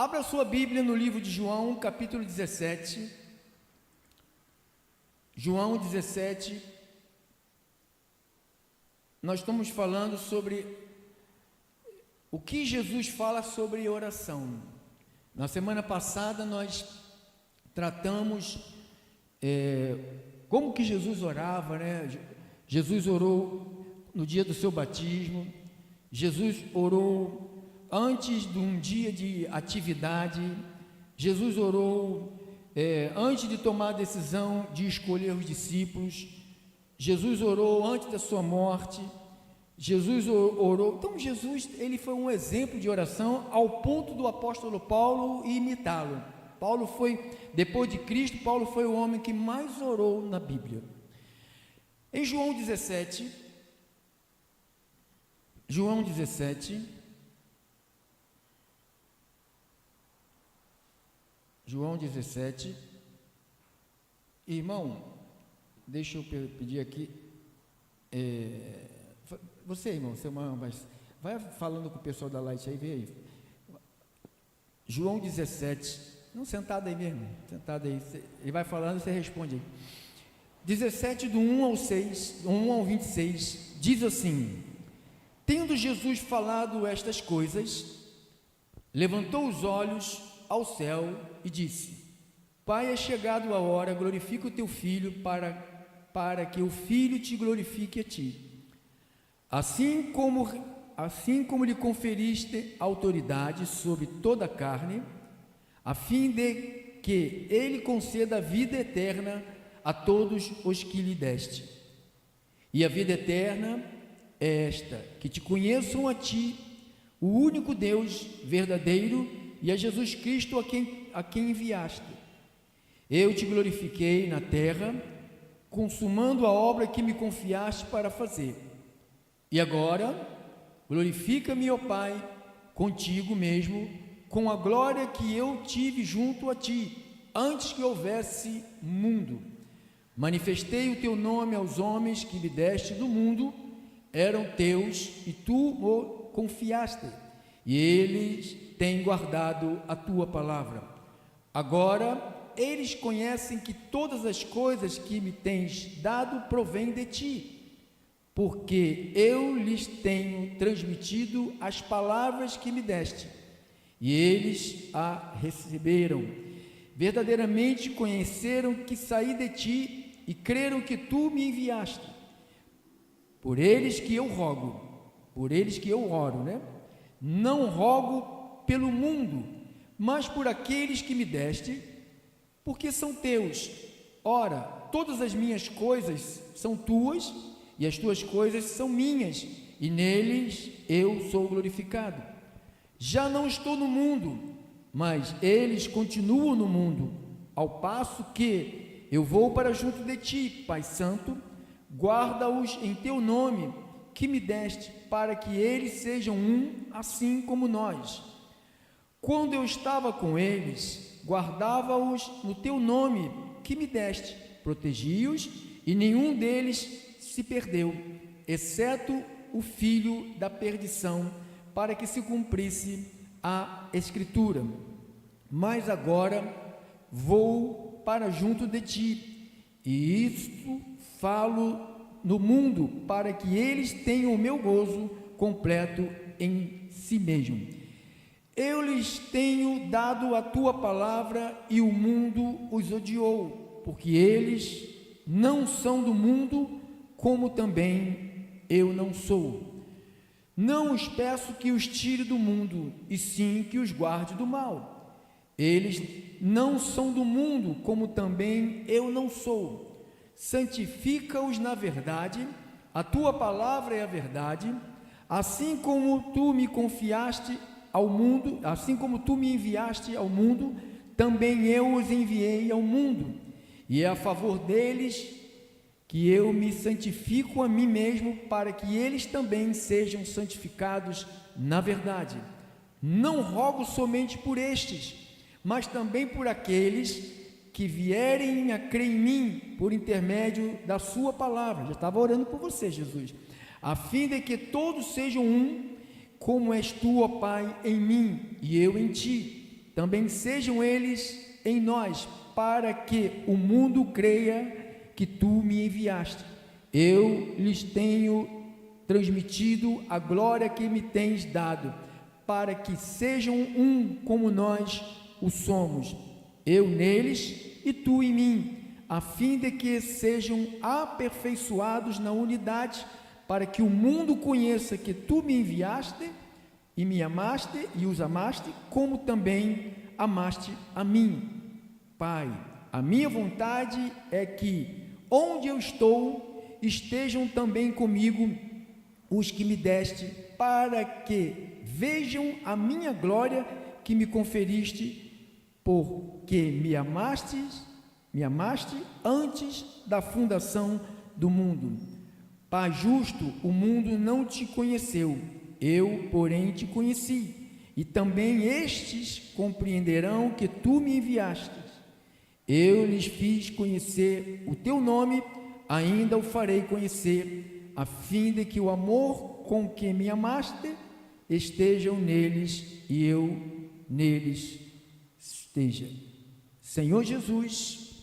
Abra sua Bíblia no livro de João, capítulo 17. João 17. Nós estamos falando sobre o que Jesus fala sobre oração. Na semana passada nós tratamos como que Jesus orava, né? Jesus orou no dia do seu batismo. Jesus orou antes de um dia de atividade. Jesus orou antes de tomar a decisão de escolher os discípulos. Jesus orou antes da sua morte. Jesus orou. Então Jesus, ele foi um exemplo de oração ao ponto do apóstolo Paulo imitá-lo. Paulo foi, depois de Cristo, Paulo foi o homem que mais orou na Bíblia. Em João 17, irmão, deixa eu pedir aqui, você, irmão, seu irmão, vai falando com o pessoal da Light aí, vê aí. João 17, não, sentado aí mesmo, sentado aí, ele vai falando, você responde aí. 17, do 1 ao 6, 1 ao 26, diz assim: tendo Jesus falado estas coisas, levantou os olhos ao céu e disse: Pai, é chegado a hora, glorifica o teu Filho, para que o Filho te glorifique a ti. Assim como lhe conferiste autoridade sobre toda a carne, a fim de que ele conceda a vida eterna a todos os que lhe deste. E a vida eterna é esta: que te conheçam a ti, o único Deus verdadeiro, e a Jesus Cristo a quem enviaste. Eu te glorifiquei na terra, consumando a obra que me confiaste para fazer. E agora, glorifica-me, ó Pai, contigo mesmo, com a glória que eu tive junto a ti, antes que houvesse mundo. Manifestei o teu nome aos homens que me deste do mundo, eram teus e tu o confiaste, e eles têm guardado a tua palavra. Agora eles conhecem que todas as coisas que me tens dado provêm de ti, porque eu lhes tenho transmitido as palavras que me deste, e eles a receberam. Verdadeiramente conheceram que saí de ti e creram que tu me enviaste. Por eles que eu rogo, por eles que eu oro, né? Não rogo pelo mundo, mas por aqueles que me deste, porque são teus. Ora, todas as minhas coisas são tuas, e as tuas coisas são minhas, e neles eu sou glorificado. Já não estou no mundo, mas eles continuam no mundo, ao passo que eu vou para junto de ti. Pai Santo, guarda-os em teu nome, que me deste, para que eles sejam um, assim como nós. Quando eu estava com eles, guardava-os no teu nome, que me deste, protegi-os, e nenhum deles se perdeu, exceto o filho da perdição, para que se cumprisse a Escritura. Mas agora vou para junto de ti, e isto falo no mundo, para que eles tenham o meu gozo completo em si mesmo. Eu lhes tenho dado a tua palavra, e o mundo os odiou, porque eles não são do mundo, como também eu não sou. Não os peço que os tire do mundo, e sim que os guarde do mal. Eles não são do mundo, como também eu não sou. Santifica-os na verdade, a tua palavra é a verdade. Assim como tu me confiaste ao mundo, assim como tu me enviaste ao mundo, também eu os enviei ao mundo. E é a favor deles que eu me santifico a mim mesmo, para que eles também sejam santificados na verdade. Não rogo somente por estes, mas também por aqueles que vierem a crer em mim, por intermédio da sua palavra. Já estava orando por você, Jesus, a fim de que todos sejam um, como és tu, ó Pai, em mim e eu em ti, também sejam eles em nós, para que o mundo creia que tu me enviaste. Eu lhes tenho transmitido a glória que me tens dado, para que sejam um como nós o somos, eu neles e tu em mim, a fim de que sejam aperfeiçoados na unidade, para que o mundo conheça que tu me enviaste e me amaste e os amaste, como também amaste a mim. Pai, a minha vontade é que, onde eu estou, estejam também comigo os que me deste, para que vejam a minha glória que me conferiste, porque me amaste antes da fundação do mundo. Pai justo, o mundo não te conheceu, eu, porém, te conheci, e também estes compreenderão que tu me enviaste. Eu lhes fiz conhecer o teu nome, ainda o farei conhecer, a fim de que o amor com que me amaste estejam neles e eu neles esteja. Senhor Jesus,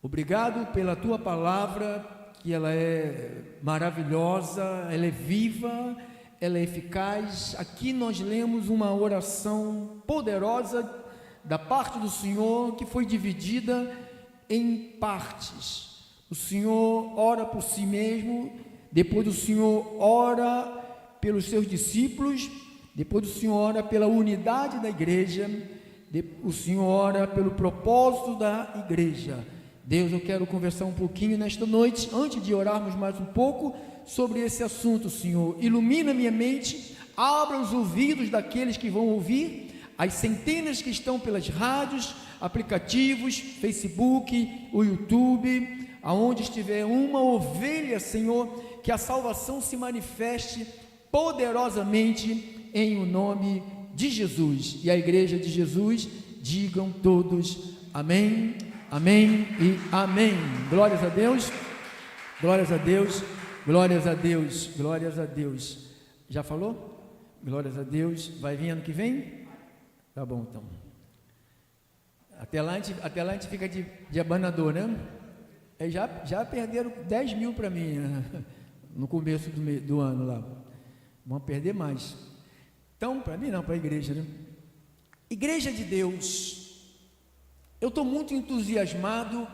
obrigado pela tua palavra, que ela é maravilhosa, ela é viva, ela é eficaz. Aqui nós lemos uma oração poderosa da parte do Senhor, que foi dividida em partes. O Senhor ora por si mesmo, depois o Senhor ora pelos seus discípulos, depois o Senhor ora pela unidade da igreja, o Senhor ora pelo propósito da igreja. Deus, eu quero conversar um pouquinho nesta noite, antes de orarmos mais um pouco sobre esse assunto. Senhor, ilumina minha mente, abra os ouvidos daqueles que vão ouvir, as centenas que estão pelas rádios, aplicativos, Facebook, o YouTube, aonde estiver uma ovelha, Senhor, que a salvação se manifeste poderosamente em o nome de Jesus. E a igreja de Jesus, digam todos amém, amém e amém. Glórias a Deus, glórias a Deus, glórias a Deus, glórias a Deus. Já falou? Glórias a Deus. Vai vir ano que vem? Tá bom, então. Até lá a gente fica de abanador, né? Já perderam 10 mil para mim, né? No começo do ano lá. Vamos perder mais. Então, para mim não, para a igreja, né? Igreja de Deus, eu estou muito entusiasmado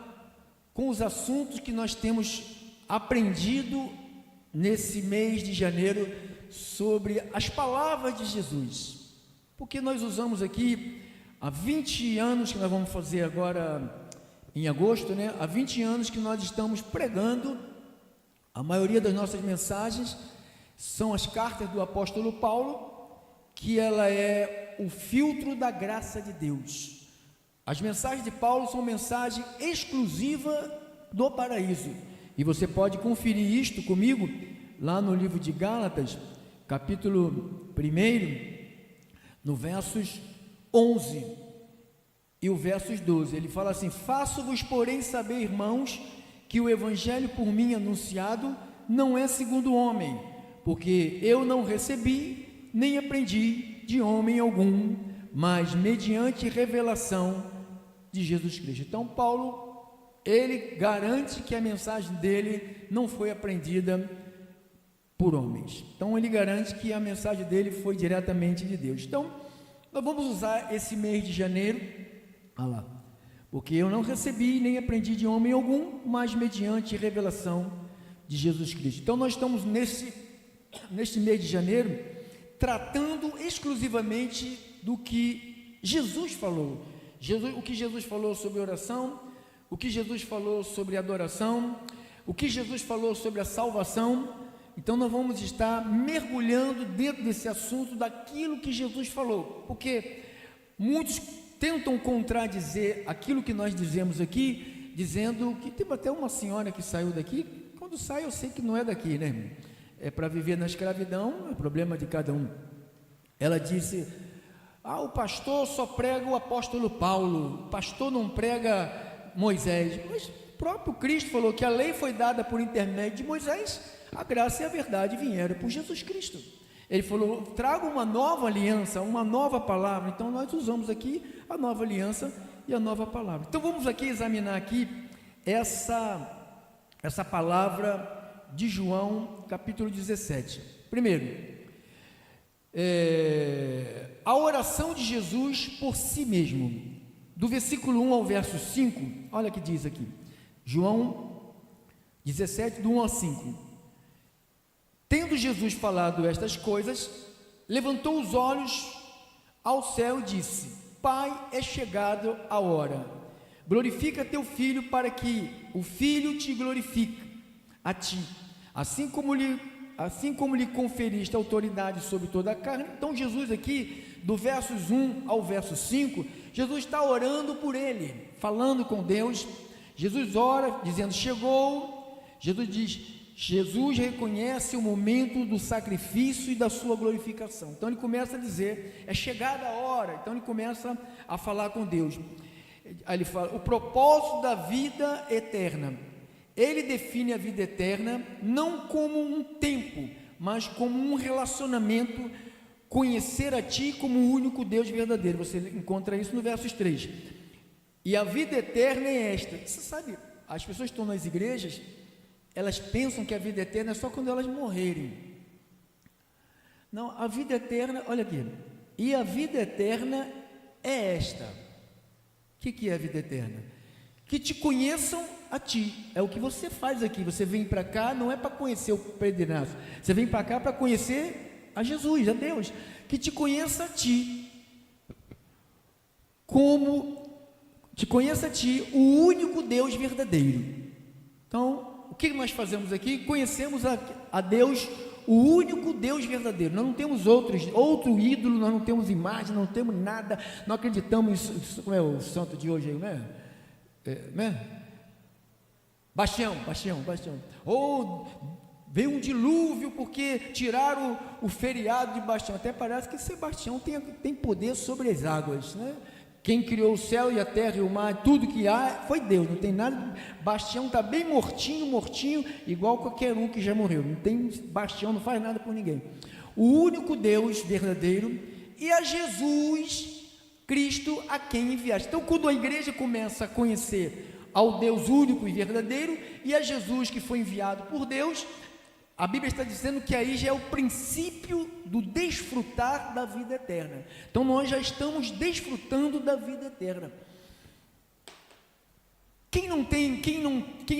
com os assuntos que nós temos aprendido nesse mês de janeiro sobre as palavras de Jesus. Porque nós usamos aqui há 20 anos, que nós vamos fazer agora em agosto, né? Há 20 anos que nós estamos pregando. A maioria das nossas mensagens são as cartas do apóstolo Paulo, que ela é o filtro da graça de Deus. As mensagens de Paulo são mensagem exclusiva do paraíso, e você pode conferir isto comigo lá no livro de Gálatas, capítulo 1, no versos 11 e o versos 12, ele fala assim: faço-vos, porém, saber, irmãos, que o evangelho por mim anunciado não é segundo o homem, porque eu não recebi, nem aprendi de homem algum, mas mediante revelação de Jesus Cristo. Então Paulo, ele garante que a mensagem dele não foi aprendida por homens. Então ele garante que a mensagem dele foi diretamente de Deus. Então nós vamos usar esse mês de janeiro, porque eu não recebi nem aprendi de homem algum, mas mediante revelação de Jesus Cristo. Então nós estamos neste mês de janeiro tratando exclusivamente do que Jesus falou. O que Jesus falou sobre oração, o que Jesus falou sobre adoração, o que Jesus falou sobre a salvação. Então nós vamos estar mergulhando dentro desse assunto daquilo que Jesus falou, porque muitos tentam contradizer aquilo que nós dizemos aqui, dizendo que teve até uma senhora que saiu daqui. Quando sai eu sei que não é daqui, né? É para viver na escravidão, é problema de cada um. Ela disse: o pastor só prega o apóstolo Paulo, o pastor não prega Moisés. Mas o próprio Cristo falou que a lei foi dada por intermédio de Moisés, a graça e a verdade vieram por Jesus Cristo. Ele falou, traga uma nova aliança, uma nova palavra. Então nós usamos aqui a nova aliança e a nova palavra. Então vamos aqui examinar aqui essa palavra de João, capítulo 17. Primeiro, a oração de Jesus por si mesmo, do versículo 1 ao verso 5, olha o que diz aqui, João 17, do 1 ao 5. Tendo Jesus falado estas coisas, levantou os olhos ao céu e disse: Pai, é chegado a hora, glorifica teu Filho, para que o Filho te glorifique a ti, assim como lhe conferiste autoridade sobre toda a carne. Então Jesus aqui, do versos 1 ao verso 5, Jesus está orando por ele, falando com Deus. Jesus ora, dizendo, chegou. Jesus reconhece o momento do sacrifício e da sua glorificação. Então ele começa a dizer, é chegada a hora. Então ele começa a falar com Deus. Aí ele fala, o propósito da vida eterna. Ele define a vida eterna não como um tempo, mas como um relacionamento, conhecer a Ti como o único Deus verdadeiro. Você encontra isso no versos 3. E a vida eterna é esta. Você sabe, as pessoas que estão nas igrejas, elas pensam que a vida eterna é só quando elas morrerem. Não, a vida eterna, olha aqui, e a vida eterna é esta. O que é a vida eterna? Que te conheçam a ti, é o que você faz aqui. Você vem para cá, não é para conhecer o Pedro Inácio, você vem para cá para conhecer a Jesus, a Deus, que te conheça a ti, te conheça a ti, o único Deus verdadeiro. Então, o que nós fazemos aqui? Conhecemos a Deus, o único Deus verdadeiro. Nós não temos outro ídolo, nós não temos imagem, não temos nada, não acreditamos, como é o santo de hoje aí, né? Bastião. Ou veio um dilúvio porque tiraram o feriado de Bastião. Até parece que Sebastião tem poder sobre as águas, né? Quem criou o céu e a terra e o mar, tudo que há, foi Deus, não tem nada. Bastião está bem mortinho, igual qualquer um que já morreu. Não tem Bastião, não faz nada por ninguém. O único Deus verdadeiro e a Jesus Cristo a quem enviaste. Então, quando a igreja começa a conhecer ao Deus único e verdadeiro e a Jesus que foi enviado por Deus, a Bíblia está dizendo que aí já é o princípio do desfrutar da vida eterna. Então nós já estamos desfrutando da vida eterna. Quem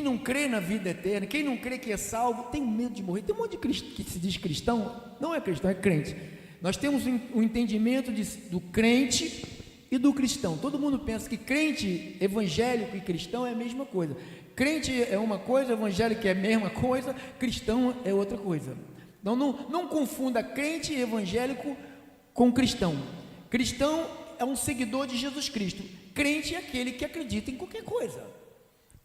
não crê na vida eterna, quem não crê que é salvo, tem medo de morrer. Tem um monte de cristão que se diz cristão, não é cristão, é crente. Nós temos o entendimento do crente e do cristão. Todo mundo pensa que crente, evangélico e cristão é a mesma coisa. Crente é uma coisa, evangélico é a mesma coisa, cristão é outra coisa. Então não confunda crente e evangélico com cristão. Cristão é um seguidor de Jesus Cristo. Crente é aquele que acredita em qualquer coisa.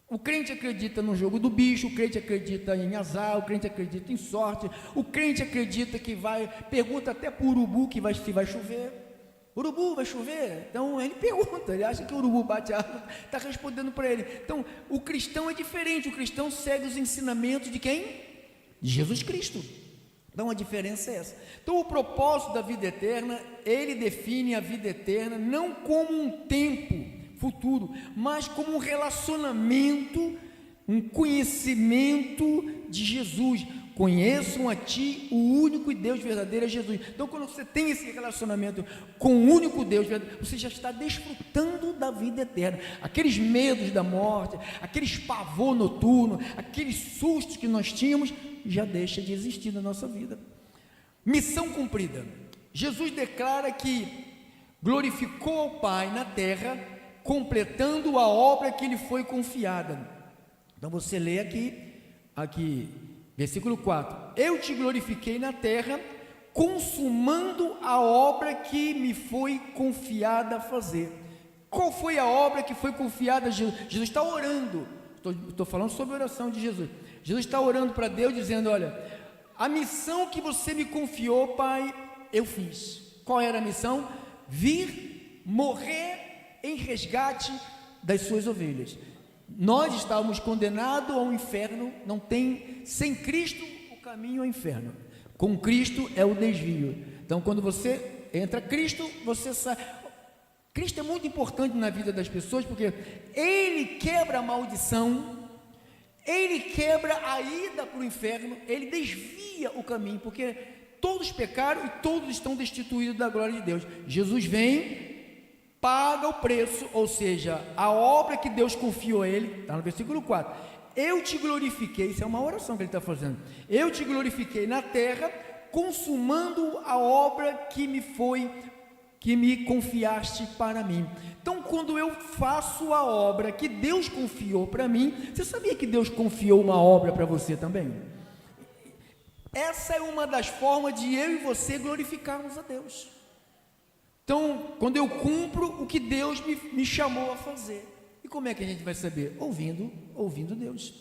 O crente acredita no jogo do bicho, o crente acredita em azar, o crente acredita em sorte, o crente acredita que pergunta até para o urubu se vai chover. Urubu, vai chover? Então ele pergunta, ele acha que o urubu bate a água, está respondendo para ele. Então o cristão é diferente, o cristão segue os ensinamentos de quem? De Jesus Cristo. Então a diferença é essa. Então o propósito da vida eterna, ele define a vida eterna não como um tempo futuro, mas como um relacionamento, um conhecimento de Jesus. Conheçam a ti, o único Deus verdadeiro é Jesus. Então quando você tem esse relacionamento com o único Deus verdadeiro, você já está desfrutando da vida eterna. Aqueles medos da morte, aqueles pavor noturno, aqueles sustos que nós tínhamos, já deixa de existir na nossa vida. Missão cumprida. Jesus declara que glorificou ao Pai na terra, completando a obra que lhe foi confiada. Então você lê aqui versículo 4, eu te glorifiquei na terra, consumando a obra que me foi confiada a fazer. Qual foi a obra que foi confiada a Jesus? Jesus está orando, estou falando sobre a oração de Jesus. Jesus está orando para Deus, dizendo, olha, a missão que você me confiou, Pai, eu fiz. Qual era a missão? Vir, morrer em resgate das suas ovelhas. Nós estávamos condenados ao inferno, não tem, sem Cristo, o caminho ao inferno. Com Cristo é o desvio. Então, quando você entra Cristo, você sai. Cristo é muito importante na vida das pessoas, porque Ele quebra a maldição, Ele quebra a ida para o inferno, Ele desvia o caminho, porque todos pecaram e todos estão destituídos da glória de Deus. Jesus vem, paga o preço, ou seja, a obra que Deus confiou a Ele, está no versículo 4, eu te glorifiquei, isso é uma oração que Ele está fazendo, eu te glorifiquei na terra, consumando a obra que me confiaste para mim. Então, quando eu faço a obra que Deus confiou para mim, você sabia que Deus confiou uma obra para você também? Essa é uma das formas de eu e você glorificarmos a Deus. Então, quando eu cumpro o que Deus me chamou a fazer. E como é que a gente vai saber? Ouvindo Deus.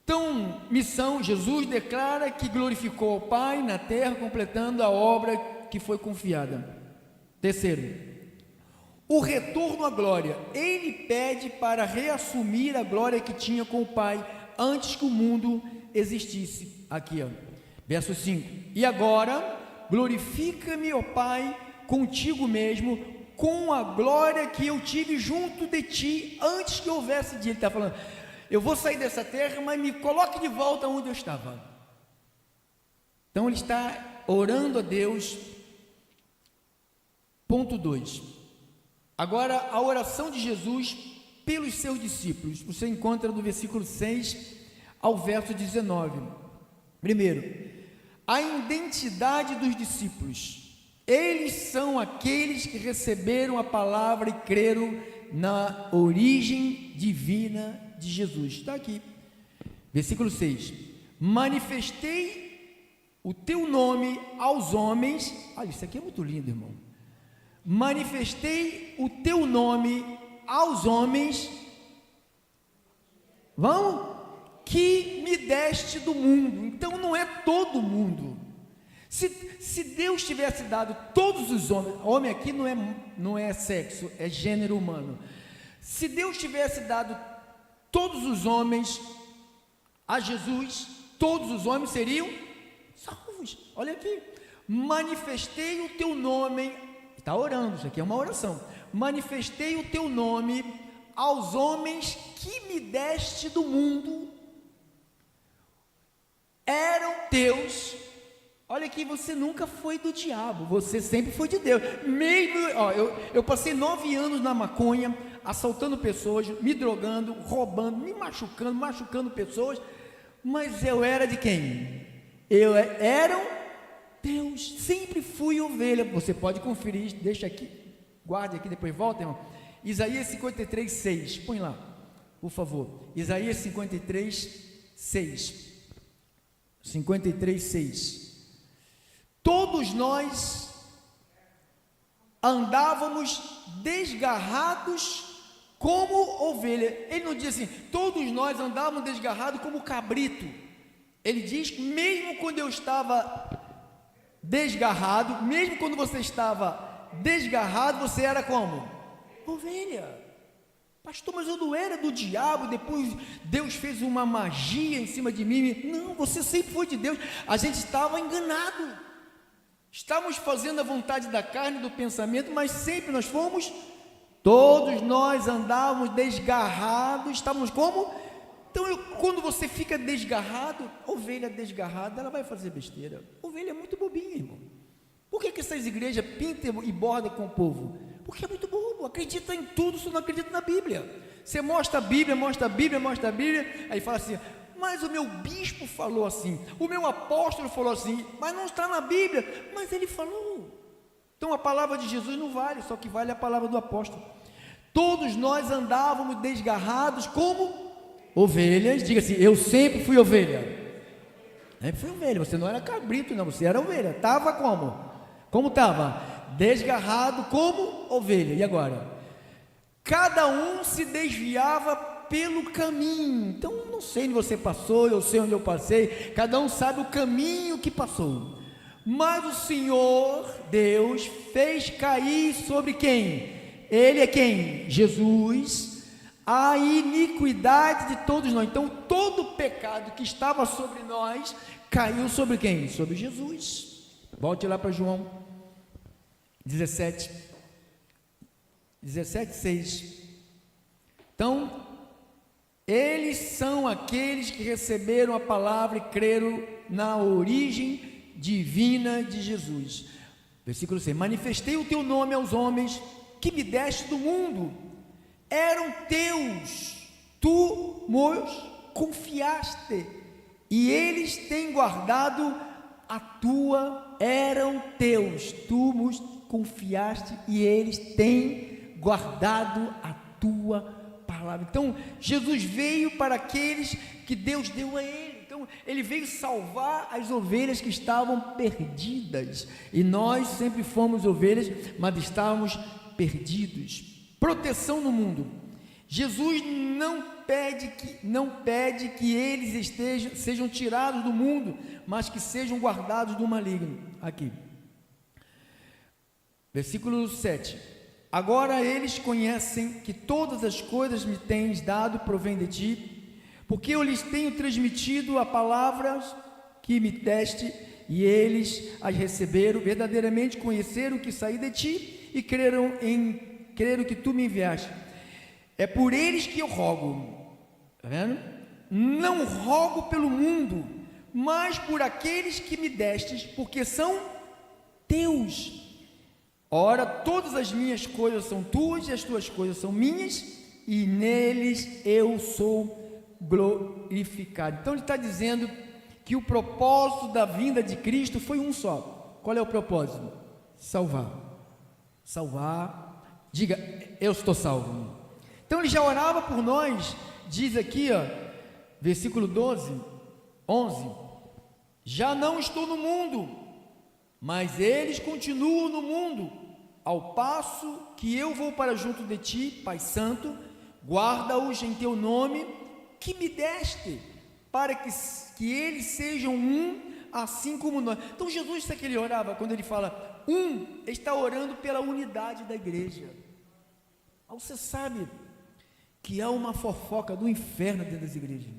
Então, missão, Jesus declara que glorificou ao Pai na terra, completando a obra que foi confiada. Terceiro, o retorno à glória. Ele pede para reassumir a glória que tinha com o Pai antes que o mundo existisse. Aqui, ó, verso 5. E agora, glorifica-me, ó Pai, contigo mesmo, com a glória que eu tive junto de ti antes que houvesse dia. Ele está falando, eu vou sair dessa terra, mas me coloque de volta onde eu estava. Então ele está orando a Deus. Ponto 2. Agora a oração de Jesus pelos seus discípulos. Você encontra do versículo 6 ao verso 19. Primeiro, a identidade dos discípulos. Eles são aqueles que receberam a palavra e creram na origem divina de Jesus. Está aqui, versículo 6. Manifestei o teu nome aos homens. Olha, isso aqui é muito lindo, irmão. Manifestei o teu nome aos homens. Vamos? Que me deste do mundo. Então não é todo mundo. Se Deus tivesse dado todos os homens, homem aqui não é sexo, é gênero humano. Se Deus tivesse dado todos os homens a Jesus, todos os homens seriam salvos. Olha aqui, manifestei o teu nome, está orando, isso aqui é uma oração. Manifestei o teu nome aos homens que me deste do mundo, eram teus. Olha aqui, você nunca foi do diabo, você sempre foi de Deus. Mesmo, eu passei 9 anos na maconha, assaltando pessoas, me drogando, roubando, me machucando pessoas, mas eu era de quem? Eu era Deus, sempre fui ovelha. Você pode conferir, deixa aqui, guarde aqui, depois volta, irmão. Isaías 53, 6, põe lá, por favor. Isaías 53, 6. 53, 6. Todos nós andávamos desgarrados como ovelha. Ele não diz assim, todos nós andávamos desgarrados como cabrito. Ele diz que mesmo quando eu estava desgarrado, mesmo quando você estava desgarrado, você era como? Ovelha. Pastor, mas eu não era do diabo, depois Deus fez uma magia em cima de mim. Não, você sempre foi de Deus. A gente estava enganado. Estávamos fazendo a vontade da carne, do pensamento, mas sempre nós fomos, todos nós andávamos desgarrados, estávamos como? Então, quando você fica desgarrado, ovelha desgarrada, ela vai fazer besteira. Ovelha é muito bobinha, irmão. Por que essas igrejas pintam e bordam com o povo? Porque é muito bobo, acredita em tudo, só não acredita na Bíblia. Você mostra a Bíblia, aí fala assim, mas o meu bispo falou assim, o meu apóstolo falou assim, mas não está na Bíblia, mas ele falou. Então a palavra de Jesus não vale, só que vale a palavra do apóstolo. Todos nós andávamos desgarrados como ovelhas. Diga assim, eu sempre fui ovelha. Sempre fui ovelha, você não era cabrito não, você era ovelha. Estava como? Como estava? Desgarrado como ovelha. E agora? Cada um se desviava pelo caminho. Então não sei onde você passou, eu sei onde eu passei, cada um sabe o caminho que passou, mas o Senhor Deus fez cair sobre quem? Ele é quem? Jesus, a iniquidade de todos nós. Então todo o pecado que estava sobre nós caiu sobre quem? Sobre Jesus. Volte lá para João 17, 6. Então, eles são aqueles que receberam a palavra e creram na origem divina de Jesus. Versículo 6: manifestei o teu nome aos homens que me deste do mundo, eram teus, tu nos confiaste, e eles têm guardado a tua, eram teus, tu nos confiaste, e eles têm guardado a tua palavra. Então, Jesus veio para aqueles que Deus deu a ele. Então, ele veio salvar as ovelhas que estavam perdidas, e nós sempre fomos ovelhas, mas estávamos perdidos. Proteção no mundo. Jesus não pede que eles sejam tirados do mundo, mas que sejam guardados do maligno. Aqui, versículo 7: agora eles conhecem que todas as coisas me tens dado provém de ti, porque eu lhes tenho transmitido a palavras que me deste, e eles as receberam, verdadeiramente conheceram que saí de ti, e creram que tu me enviaste. É por eles que eu rogo, está vendo? Não rogo pelo mundo, mas por aqueles que me destes, porque são teus. Ora, todas as minhas coisas são tuas, e as tuas coisas são minhas, e neles eu sou glorificado. Então ele está dizendo que o propósito da vinda de Cristo foi um só. Qual é o propósito? Salvar. Diga, eu estou salvo. Então ele já orava por nós. Diz aqui, versículo 11: já não estou no mundo, mas eles continuam no mundo, ao passo que eu vou para junto de ti. Pai Santo, guarda-os em teu nome que me deste, para que eles sejam um, assim como nós. Então Jesus, sabe que ele orava? Quando ele fala um, ele está orando pela unidade da igreja. Você sabe que há uma fofoca do inferno dentro das igrejas.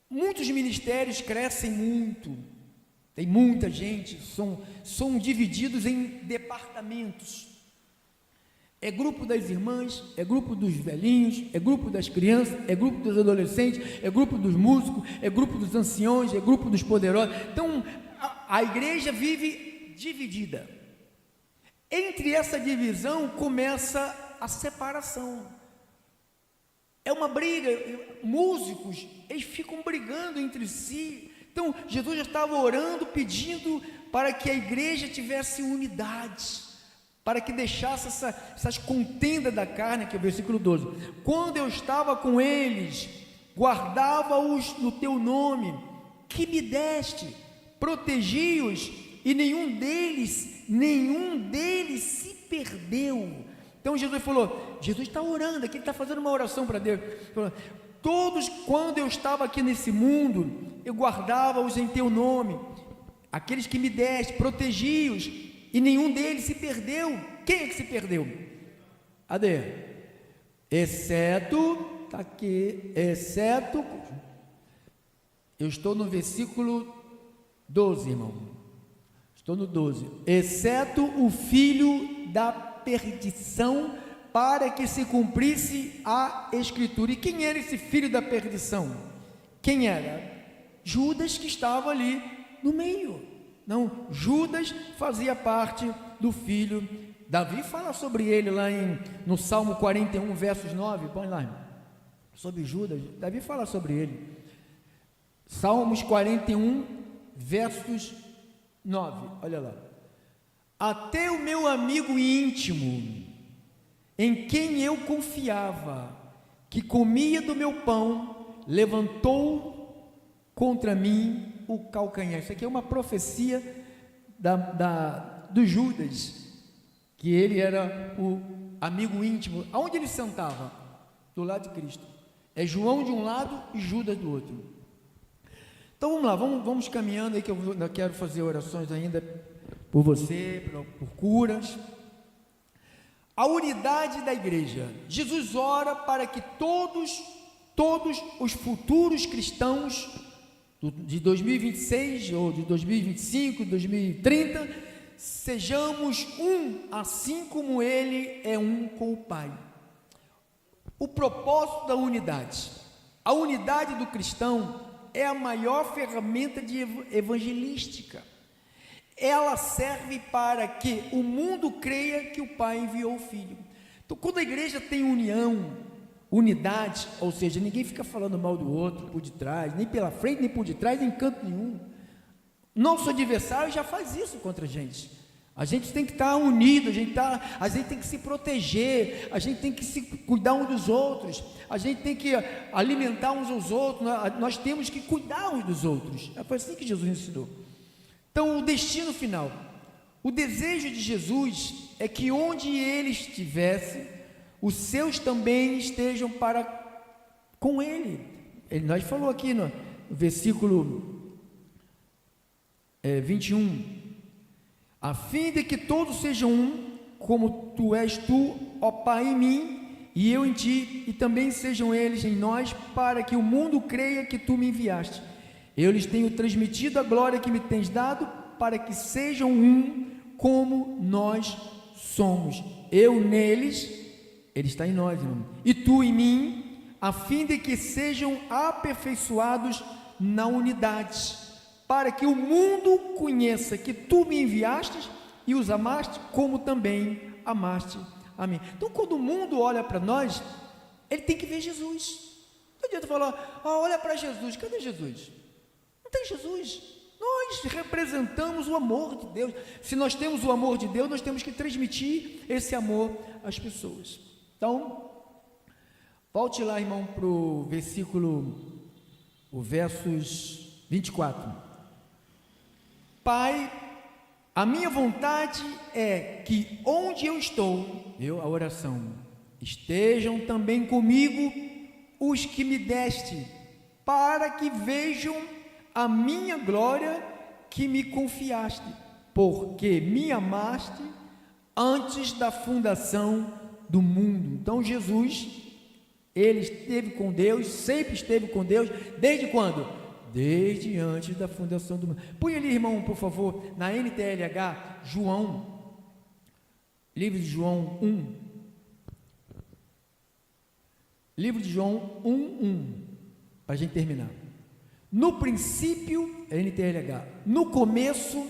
Muitos ministérios crescem muito, tem muita gente, são divididos em departamentos. É grupo das irmãs, é grupo dos velhinhos, é grupo das crianças, é grupo dos adolescentes, é grupo dos músicos, é grupo dos anciões, é grupo dos poderosos. Então, a igreja vive dividida. Entre essa divisão começa a separação. É uma briga. Músicos, eles ficam brigando entre si. Então, Jesus já estava orando, pedindo para que a igreja tivesse unidade, para que deixasse essas contendas da carne, que é o versículo 12. Quando eu estava com eles, guardava-os no teu nome, que me deste, protegi-os, e nenhum deles se perdeu. Então Jesus falou, Jesus está orando aqui, ele está fazendo uma oração para Deus. Falou, todos, quando eu estava aqui nesse mundo, eu guardava-os em teu nome, aqueles que me deste, protegi-os, e nenhum deles se perdeu. Quem é que se perdeu? Cadê? Exceto, está aqui, exceto, eu estou no versículo 12, irmão, estou no 12, exceto o filho da perdição, para que se cumprisse a escritura. E quem era esse filho da perdição? Quem era? Judas, que estava ali no meio. Não, Judas fazia parte do filho. Davi fala sobre ele lá no Salmo 41, versos 9, põe lá, sobre Judas. Davi fala sobre ele. Salmos 41, versos 9, olha lá. Até o meu amigo íntimo, em quem eu confiava, que comia do meu pão, levantou contra mim o calcanhar. Isso aqui é uma profecia do Judas, que ele era o amigo íntimo. Aonde ele sentava? Do lado de Cristo. É João de um lado e Judas do outro. Então vamos lá, vamos caminhando aí, que eu quero fazer orações ainda por você, por curas. A unidade da igreja. Jesus ora para que todos os futuros cristãos de 2026 ou de 2025, 2030, sejamos um, assim como Ele é um com o Pai. O propósito da unidade. A unidade do cristão é a maior ferramenta evangelística. Ela serve para que o mundo creia que o Pai enviou o Filho. Então, quando a igreja tem unidade, ou seja, ninguém fica falando mal do outro por detrás, nem pela frente, nem por detrás, nem em canto nenhum. Nosso adversário já faz isso contra a gente. A gente tem que estar unido, a gente tem que se proteger, a gente tem que se cuidar uns dos outros, a gente tem que alimentar uns aos outros, nós temos que cuidar uns dos outros. Foi assim que Jesus ensinou. Então, o destino final, o desejo de Jesus é que onde Ele estivesse, os seus também estejam com Ele. Nós falou aqui no versículo 21, a fim de que todos sejam um, como Tu és Tu, ó Pai, em mim, e eu em Ti, e também sejam eles em nós, para que o mundo creia que Tu me enviaste. Eu lhes tenho transmitido a glória que me tens dado, para que sejam um, como nós somos. Eu neles, Ele está em nós, irmão, e Tu em mim, a fim de que sejam aperfeiçoados na unidade, para que o mundo conheça que Tu me enviaste e os amaste, como também amaste a mim. Então, quando o mundo olha para nós, ele tem que ver Jesus. Não adianta falar, olha para Jesus. Cadê Jesus? Não tem Jesus. Nós representamos o amor de Deus. Se nós temos o amor de Deus, nós temos que transmitir esse amor às pessoas. Então, volte lá, irmão, para o versos 24. Pai, a minha vontade é que onde eu estou, a oração, estejam também comigo os que me deste, para que vejam a minha glória que me confiaste, porque me amaste antes da fundação do mundo. Então Jesus, Ele esteve com Deus, sempre esteve com Deus, desde quando? Desde antes da fundação do mundo. Põe ali, irmão, por favor, na NTLH, João, livro de João 1, livro de João 1:1, para a gente terminar. No princípio, NTLH, no começo,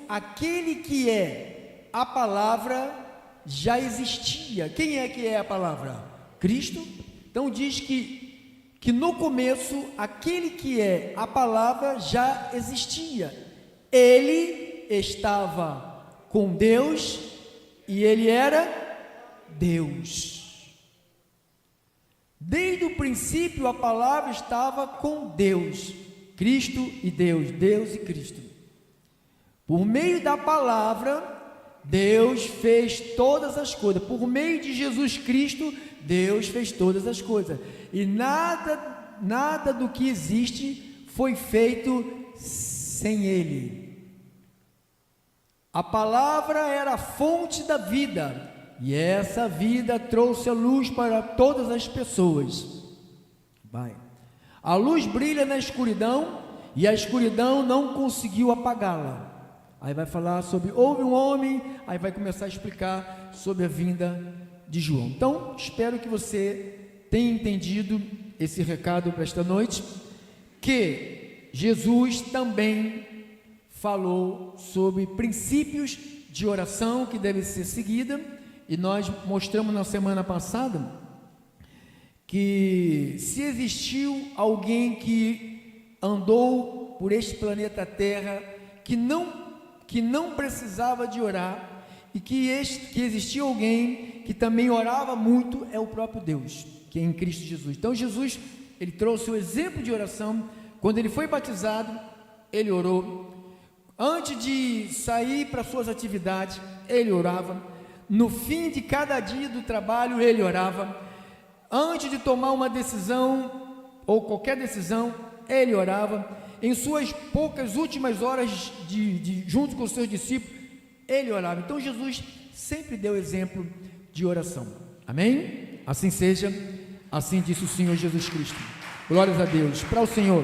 aquele que é a palavra já existia. Quem é que é a palavra? Cristo. Então diz que no começo, aquele que é a palavra já existia. Ele estava com Deus e Ele era Deus. Desde o princípio, a palavra estava com Deus, Cristo e Deus, Deus e Cristo. Por meio da palavra, Deus fez todas as coisas. Por meio de Jesus Cristo, Deus fez todas as coisas. E nada do que existe foi feito sem Ele. A palavra era a fonte da vida, e essa vida trouxe a luz para todas as pessoas. A luz brilha na escuridão, e a escuridão não conseguiu apagá-la. Aí vai falar sobre, houve um homem, aí vai começar a explicar sobre a vinda de João. Então, espero que você tenha entendido esse recado para esta noite, que Jesus também falou sobre princípios de oração que devem ser seguidos, e nós mostramos na semana passada que se existiu alguém que andou por este planeta Terra, que não precisava de orar, e que existia alguém que também orava muito, é o próprio Deus, que é em Cristo Jesus. Então Jesus, Ele trouxe o exemplo de oração. Quando Ele foi batizado, Ele orou. Antes de sair para suas atividades, Ele orava. No fim de cada dia do trabalho, Ele orava. Antes de tomar uma decisão, ou qualquer decisão, Ele orava. Em suas poucas últimas horas junto com os seus discípulos, Ele orava. Então Jesus sempre deu exemplo de oração. Amém? Assim seja, assim disse o Senhor Jesus Cristo. Glórias a Deus. Para o Senhor.